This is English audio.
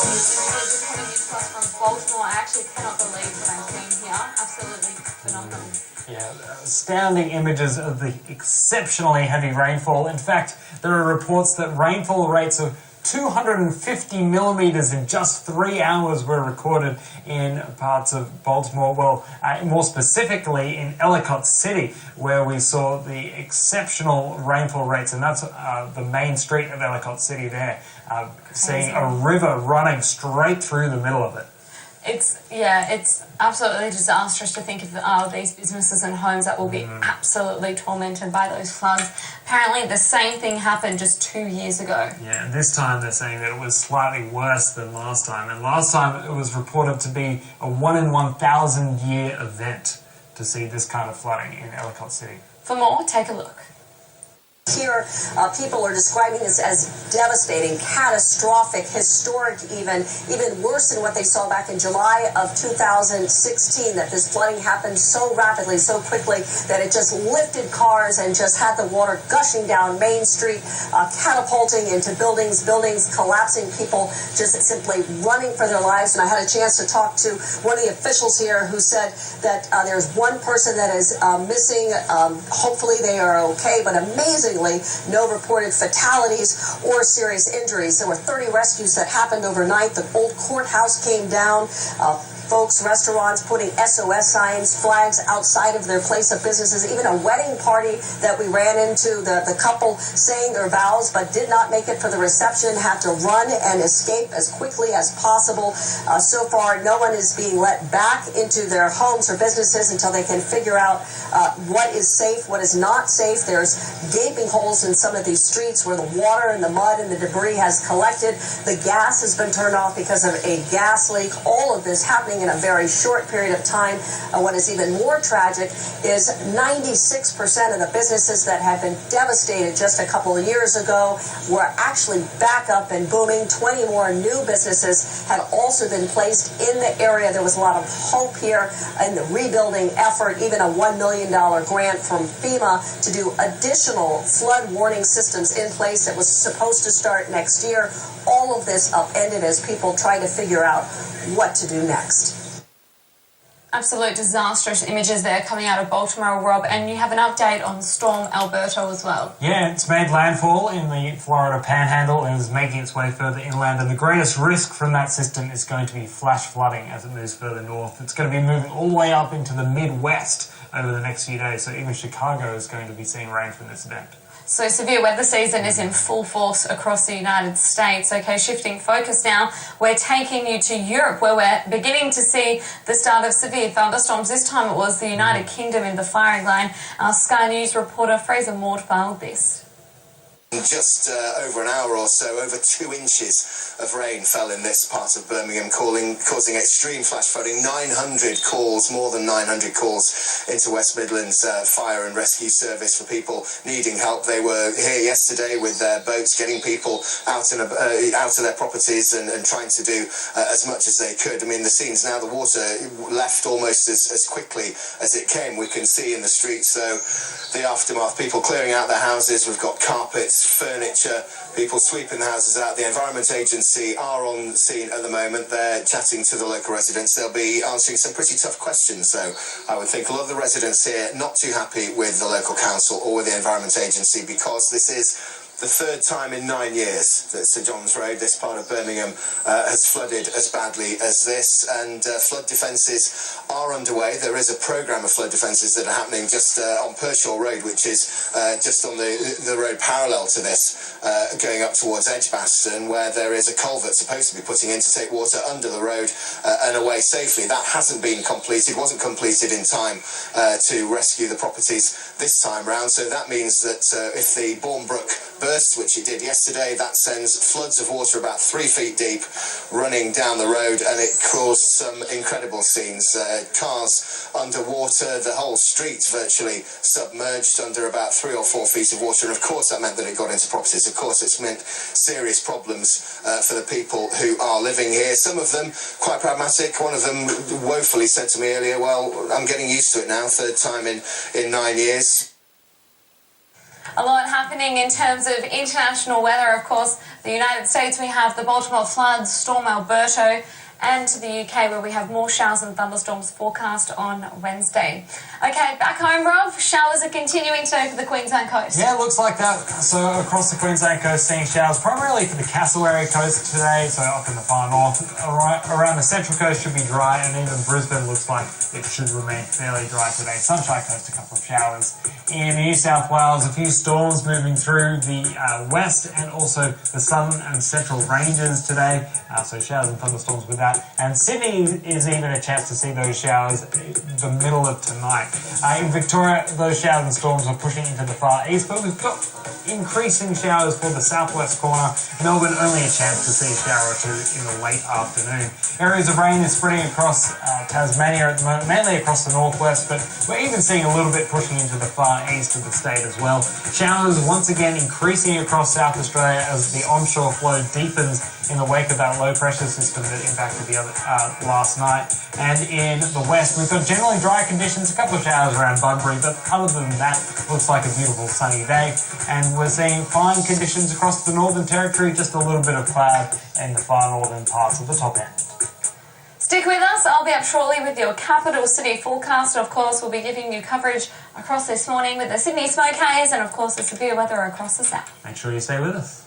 Just coming into us from Baltimore, I actually cannot believe what I'm seeing here. Absolutely phenomenal. Yeah, astounding images of the exceptionally heavy rainfall. In fact, there are reports that rainfall rates of 250 millimeters in just 3 hours were recorded in parts of Baltimore. Well, more specifically in Ellicott City, where we saw the exceptional rainfall rates, and that's the main street of Ellicott City there, seeing a river running straight through the middle of it. It's absolutely disastrous to think of these businesses and homes that will be absolutely tormented by those floods. Apparently the same thing happened just 2 years ago. Yeah, and this time they're saying that it was slightly worse than last time. And last time it was reported to be a 1 in 1,000 year event to see this kind of flooding in Ellicott City. For more, take a look. Here, people are describing this as devastating, catastrophic, historic even worse than what they saw back in July of 2016, that this flooding happened so rapidly, so quickly, that it just lifted cars and just had the water gushing down Main Street, catapulting into buildings collapsing, people just simply running for their lives. And I had a chance to talk to one of the officials here who said that there's one person that is missing. Hopefully they are okay, but amazingly, no reported fatalities or serious injuries. There were 30 rescues that happened overnight. The old courthouse came down. Folks, restaurants putting SOS signs, flags outside of their place of businesses, even a wedding party that we ran into, the couple saying their vows but did not make it for the reception, had to run and escape as quickly as possible. So far, no one is being let back into their homes or businesses until they can figure out what is safe, what is not safe. There's gaping holes in some of these streets where the water and the mud and the debris has collected. The gas has been turned off because of a gas leak. All of this happening in a very short period of time. What is even more tragic is 96% of the businesses that had been devastated just a couple of years ago were actually back up and booming. 20 more new businesses had also been placed in the area. There was a lot of hope here in the rebuilding effort, even a $1 million grant from FEMA to do additional flood warning systems in place that was supposed to start next year. All of this upended as people try to figure out what to do next. Absolute disastrous images there coming out of Baltimore, Rob, and you have an update on Storm Alberto as well. Yeah, it's made landfall in the Florida Panhandle and is making its way further inland, and the greatest risk from that system is going to be flash flooding as it moves further north. It's going to be moving all the way up into the Midwest over the next few days, so even Chicago is going to be seeing rain from this event. So severe weather season is in full force across the United States. Okay, shifting focus now, we're taking you to Europe, where we're beginning to see the start of severe thunderstorms. This time it was the United Kingdom in the firing line. Our Sky News reporter Fraser Maud filed this. Just over an hour or so, over 2 inches of rain fell in this part of Birmingham, causing extreme flash flooding. 900 calls, more than 900 calls into West Midlands Fire and Rescue Service for people needing help. They were here yesterday with their boats, getting people out of their properties and trying to do as much as they could. I mean, the scenes now, the water left almost as quickly as it came. We can see in the streets, though, the aftermath, people clearing out their houses. We've got carpets, furniture, people sweeping the houses out. The Environment Agency are on scene at the moment. They're chatting to the local residents. They'll be answering some pretty tough questions, so I would think a lot of the residents here not too happy with the local council or with the Environment Agency, because this is the third time in 9 years that St John's Road, this part of Birmingham, has flooded as badly as this, and flood defences are underway. There is a programme of flood defences that are happening just on Pershaw Road, which is just on the road parallel to this, going up towards Edgbaston, where there is a culvert supposed to be putting in to take water under the road and away safely. That hasn't been completed, wasn't completed in time to rescue the properties this time round, so that means that if the Bourne Brook bursts, which it did yesterday, that sends floods of water about 3 feet deep running down the road, and it caused some incredible scenes. Cars underwater, the whole street virtually submerged under about 3 or 4 feet of water, and of course that meant that it got into properties. Of course it's meant serious problems for the people who are living here. Some of them quite pragmatic. One of them woefully said to me earlier, well, I'm getting used to it now, third time in 9 years. A lot happening in terms of international weather. Of course, the United States, we have the Baltimore floods, Storm Alberto, and to the UK where we have more showers and thunderstorms forecast on Wednesday. Okay, back home, Rob, showers are continuing today for the Queensland coast. Yeah, it looks like that. So across the Queensland coast, seeing showers primarily for the Castle area coast today, so up in the far north. Around the central coast should be dry, and even Brisbane looks like it should remain fairly dry today. Sunshine Coast, a couple of showers. In New South Wales, a few storms moving through the west and also the southern and central ranges today, so showers and thunderstorms with that. And Sydney is even a chance to see those showers the middle of tonight. In Victoria, those showers and storms are pushing into the far east, but we've got increasing showers for the southwest corner. Melbourne, only a chance to see a shower or two in the late afternoon. Areas of rain is spreading across Tasmania at the moment, mainly across the northwest, but we're even seeing a little bit pushing into the far east of the state as well. Showers once again increasing across South Australia as the onshore flow deepens in the wake of that low pressure system that impacted the other last night. And in the west, we've got generally dry conditions, a couple of showers around Budbury, but other than that, looks like a beautiful sunny day. And we're seeing fine conditions across the Northern Territory, just a little bit of cloud in the far northern parts of the top end. Stick with us. I'll be up shortly with your capital city forecast. Of course, we'll be giving you coverage across this morning with the Sydney smoke haze and, of course, the severe weather across the south. Make sure you stay with us.